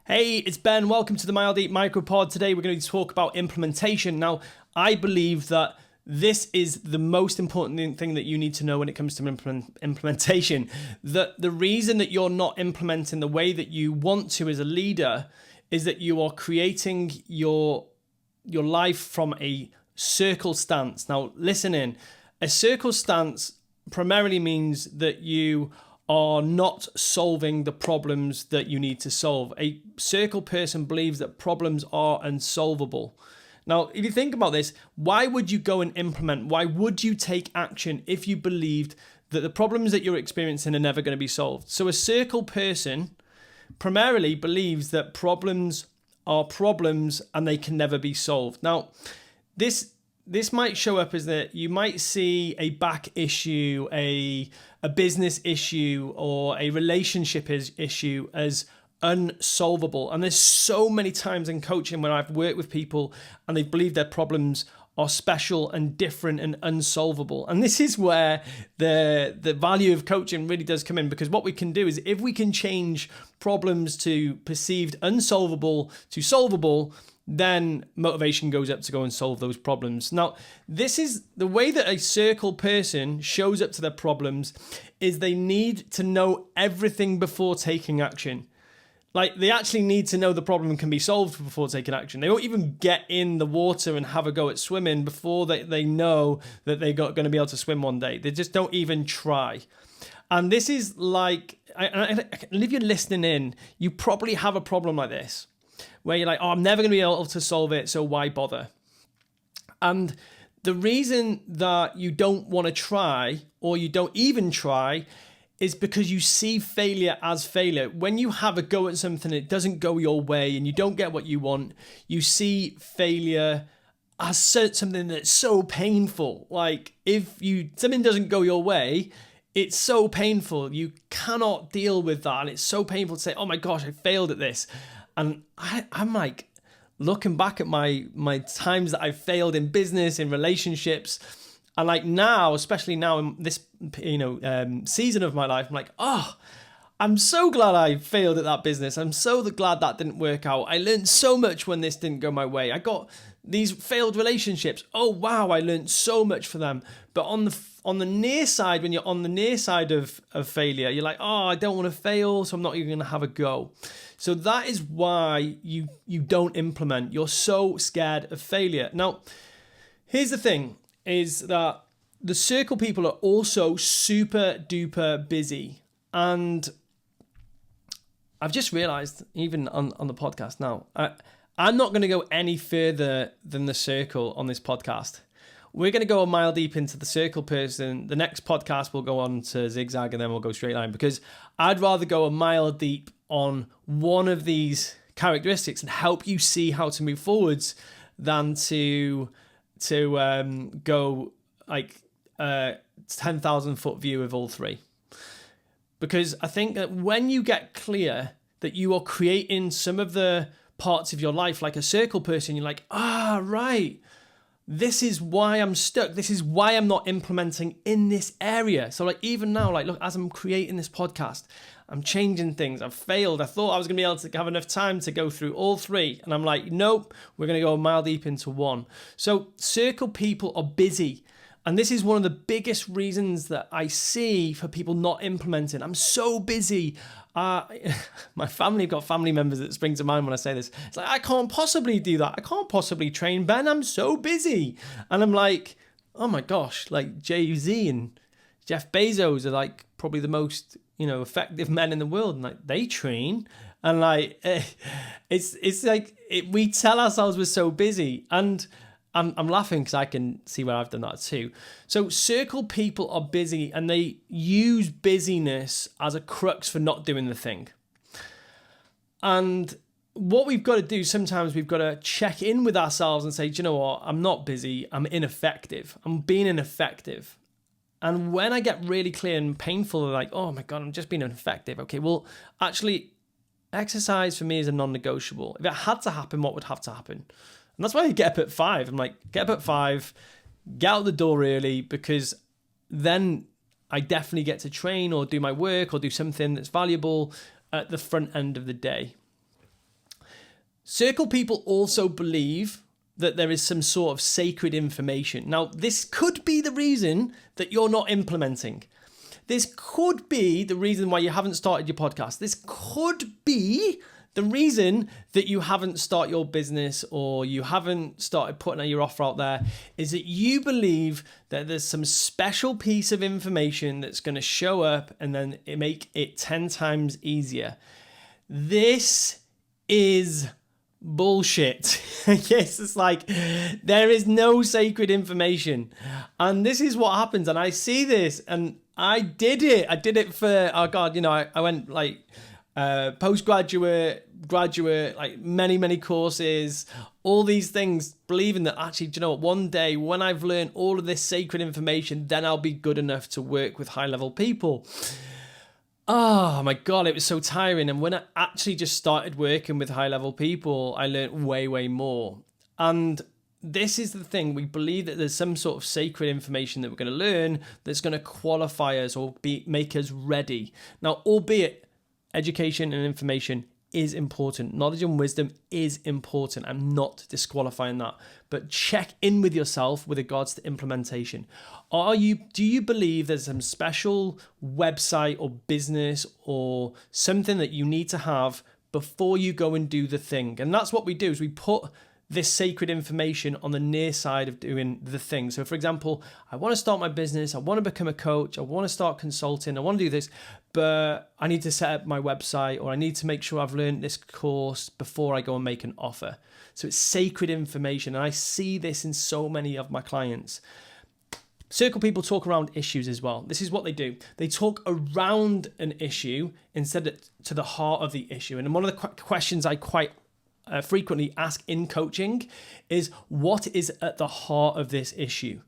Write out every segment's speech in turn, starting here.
Hey, it's Ben. Welcome to the Mile Deep Micropod. Today we're going to talk about implementation. Now, I believe that this is the most important thing that you need to know when it comes to implementation. That the reason that you're not implementing the way that you want to as a leader is that you are creating your life from a circle stance. Now, listen in. A circle stance primarily means that you are not solving the problems that you need to solve. A circle person believes that problems are unsolvable. Now, if you think about this, why would you go and implement? Why would you take action if you believed that the problems that you're experiencing are never going to be solved? So a circle person primarily believes that problems are problems and they can never be solved. Now, this might show up as that you might see a back issue, a business issue, or a relationship issue as unsolvable. And there's so many times in coaching when I've worked with people and they believe their problems are special and different and unsolvable. And this is where the value of coaching really does come in, because what we can do is if we can change problems to perceived unsolvable to solvable, then motivation goes up to go and solve those problems. Now, this is the way that a circle person shows up to their problems is they need to know everything before taking action. Like, they actually need to know the problem can be solved before taking action. They won't even get in the water and have a go at swimming before they know that they're going to be able to swim one day. They just don't even try. And this is like, and if you're listening in, you probably have a problem like this, where you're like, oh, I'm never going to be able to solve it, so why bother? And the reason that you don't want to try, or you don't even try, is because you see failure as failure. When you have a go at something, it doesn't go your way and you don't get what you want, you see failure as something that's so painful. Like, if something doesn't go your way, it's so painful. You cannot deal with that. And it's so painful to say, oh my gosh, I failed at this. And I'm like looking back at my times that I failed in business, in relationships, and like now, especially now in this season of my life, I'm like, oh, I'm so glad I failed at that business. I'm so glad that didn't work out. I learned so much when this didn't go my way. I got these failed relationships. Oh wow, I learned so much for them. But on the near side, when you're on the near side of failure, you're like, oh, I don't want to fail, so I'm not even going to have a go. So that is why you don't implement. You're so scared of failure. Now, here's the thing, is that the circle people are also super duper busy. And I've just realized, even on the podcast now, I'm not going to go any further than the circle on this podcast. We're going to go a mile deep into the circle person. The next podcast will go on to zigzag and then we'll go straight line, because I'd rather go a mile deep on one of these characteristics and help you see how to move forwards than to go like 10,000 foot view of all three. Because I think that when you get clear that you are creating some of the parts of your life like a circle person, you're like, right, this is why I'm stuck. This is why I'm not implementing in this area. So like even now, like look, as I'm creating this podcast, I'm changing things. I've failed. I thought I was going to be able to have enough time to go through all three. And I'm like, nope, we're going to go a mile deep into one. So circle people are busy. And this is one of the biggest reasons that I see for people not implementing. I'm so busy. My family, I've got family members that spring to mind when I say this. It's like, I can't possibly do that. I can't possibly train Ben. I'm so busy. And I'm like, oh my gosh, like Jay-Z and Jeff Bezos are like probably the most, effective men in the world. And like they train. And like, it's like, we tell ourselves we're so busy. And I'm laughing because I can see where I've done that too. So circle people are busy and they use busyness as a crux for not doing the thing. And what we've got to do, sometimes we've got to check in with ourselves and say, do you know what? I'm not busy. I'm ineffective. I'm being ineffective. And when I get really clear and painful, like, oh my God, I'm just being ineffective. Okay, well, actually, exercise for me is a non-negotiable. If it had to happen, what would have to happen? And that's why I get up at 5. I'm like, get up at 5, get out the door early, because then I definitely get to train or do my work or do something that's valuable at the front end of the day. Circle people also believe that there is some sort of sacred information. Now, this could be the reason that you're not implementing. This could be the reason why you haven't started your podcast. This could be the reason that you haven't started your business or you haven't started putting your offer out there is that you believe that there's some special piece of information that's going to show up and then make it 10 times easier. This is bullshit. Yes, it's like there is no sacred information. And this is what happens. And I see this and I did it for, oh God, you know, I went like postgraduate, graduate, like many courses, all these things, believing that actually, do you know what, one day when I've learned all of this sacred information, then I'll be good enough to work with high level people. Oh my God, it was so tiring. And when I actually just started working with high level people, I learned way more. And this is the thing, we believe that there's some sort of sacred information that we're going to learn that's going to qualify us or make us ready. Now, albeit education and information is important. Knowledge and wisdom is important. I'm not disqualifying that. But check in with yourself with regards to implementation. Do you believe there's some special website or business or something that you need to have before you go and do the thing? And that's what we do, is we put this sacred information on the near side of doing the thing. So for example, I want to start my business, I want to become a coach, I want to start consulting, I want to do this, but I need to set up my website or I need to make sure I've learned this course before I go and make an offer. So it's sacred information. And I see this in so many of my clients. Circle people talk around issues as well. This is what they do. They talk around an issue instead of to the heart of the issue. And one of the questions I quite frequently ask in coaching is, what is at the heart of this issue?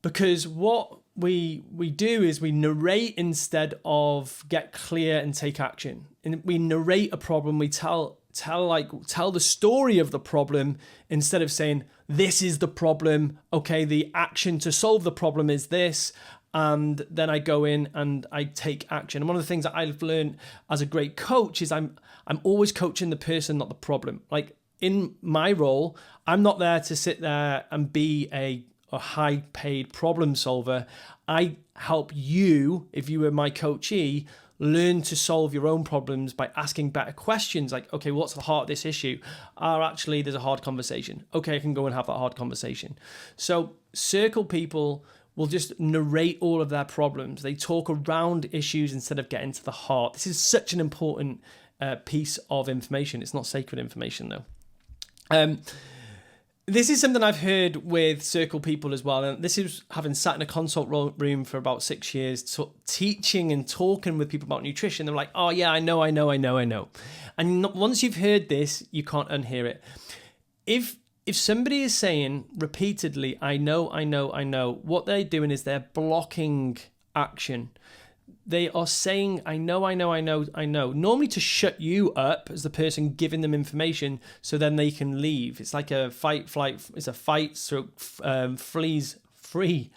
Because what we do is we narrate instead of get clear and take action. And we narrate a problem, we tell the story of the problem instead of saying, this is the problem, okay, the action to solve the problem is this, and then I go in and I take action. And one of the things that I've learned as a great coach is I'm always coaching the person, not the problem. Like in my role, I'm not there to sit there and be a high paid problem solver. I help you, if you were my coachee, learn to solve your own problems by asking better questions like, okay, what's the heart of this issue? Actually, there's a hard conversation. Okay, I can go and have that hard conversation. So circle people will just narrate all of their problems. They talk around issues instead of getting to the heart. This is such an important piece of information. It's not sacred information though. This is something I've heard with circle people as well. And this is having sat in a consult room for about 6 years, teaching and talking with people about nutrition. They're like, oh yeah, I know. And once you've heard this, you can't unhear it. If somebody is saying repeatedly, I know, what they're doing is they're blocking action. They are saying, I know, normally to shut you up as the person giving them information so then they can leave. It's like a fight, stroke, fleas, free.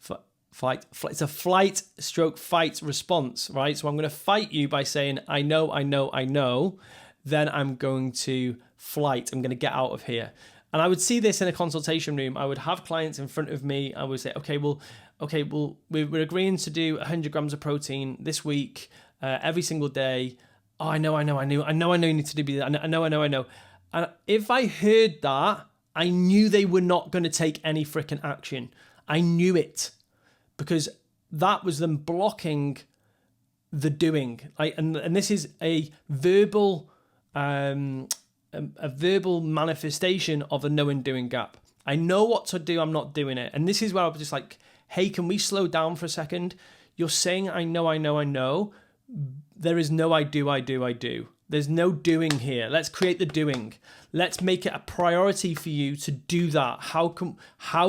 It's a flight stroke fight response, right? So I'm going to fight you by saying, I know, then I'm going to flight. I'm going to get out of here. And I would see this in a consultation room. I would have clients in front of me. I would say, okay, we're agreeing to do 100 grams of protein this week, every single day. Oh, I know you need to do that. I know. And if I heard that, I knew they were not going to take any freaking action. I knew it because that was them blocking the doing. And this is a verbal manifestation of a know and doing gap. I know what to do, I'm not doing it. And this is where I was just like, hey, can we slow down for a second? You're saying, I know. There is no I do. There's no doing here. Let's create the doing. Let's make it a priority for you to do that. How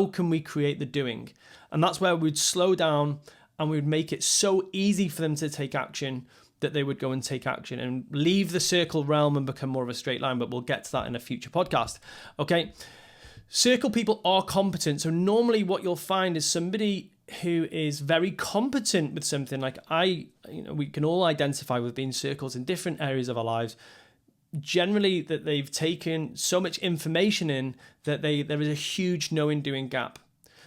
can we create the doing? And that's where we'd slow down and we'd make it so easy for them to take action that they would go and take action and leave the circle realm and become more of a straight line. But we'll get to that in a future podcast. Okay. Circle people are competent. So normally what you'll find is somebody who is very competent with something. Like we can all identify with being circles in different areas of our lives. generally that they've taken so much information in that there is a huge knowing doing gap.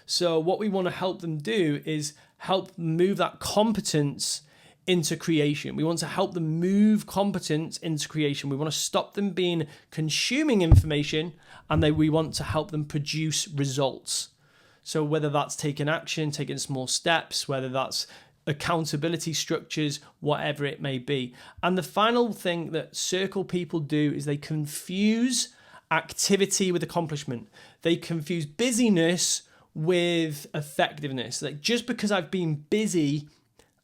So what we want to help them do is help move that competence into creation. We want to help them move competence into creation. We want to stop them being consuming information, and we want to help them produce results. So whether that's taking action, taking small steps, whether that's accountability structures, whatever it may be. And the final thing that circle people do is they confuse activity with accomplishment. They confuse busyness with effectiveness. Like, just because I've been busy,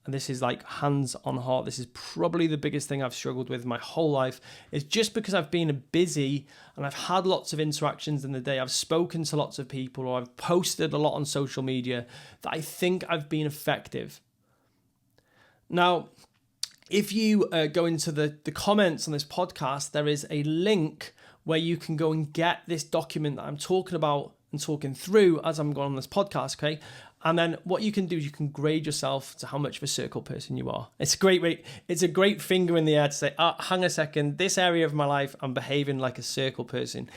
and this is like hands on heart, this is probably the biggest thing I've struggled with my whole life, is just because I've been busy and I've had lots of interactions in the day, I've spoken to lots of people, or I've posted a lot on social media, that I think I've been effective. Now, if you go into the comments on this podcast, there is a link where you can go and get this document that I'm talking about and talking through as I'm going on this podcast, okay? And then what you can do is you can grade yourself to how much of a circle person you are. It's a great finger in the air to say, hang a second, this area of my life, I'm behaving like a circle person.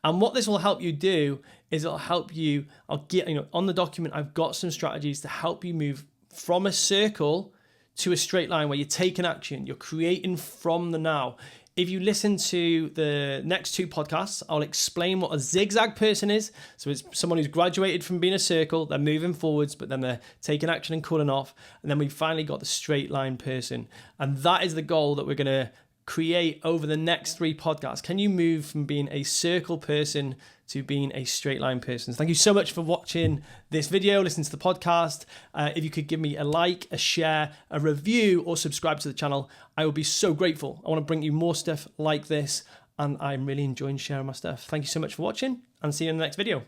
And what this will help you do is it'll help you, on the document, I've got some strategies to help you move from a circle to a straight line where you're taking action, you're creating from the now. If you listen to the next two podcasts, I'll explain what a zigzag person is. So it's someone who's graduated from being a circle, they're moving forwards, but then they're taking action and cutting off. And then we finally got the straight line person. And that is the goal that we're going to create over the next three podcasts. Can you move from being a circle person to being a straight line person? Thank you so much for watching this video, listening to the podcast. If you could give me a like, a share, a review, or subscribe to the channel, I would be so grateful. I want to bring you more stuff like this, and I'm really enjoying sharing my stuff. Thank you so much for watching, and see you in the next video.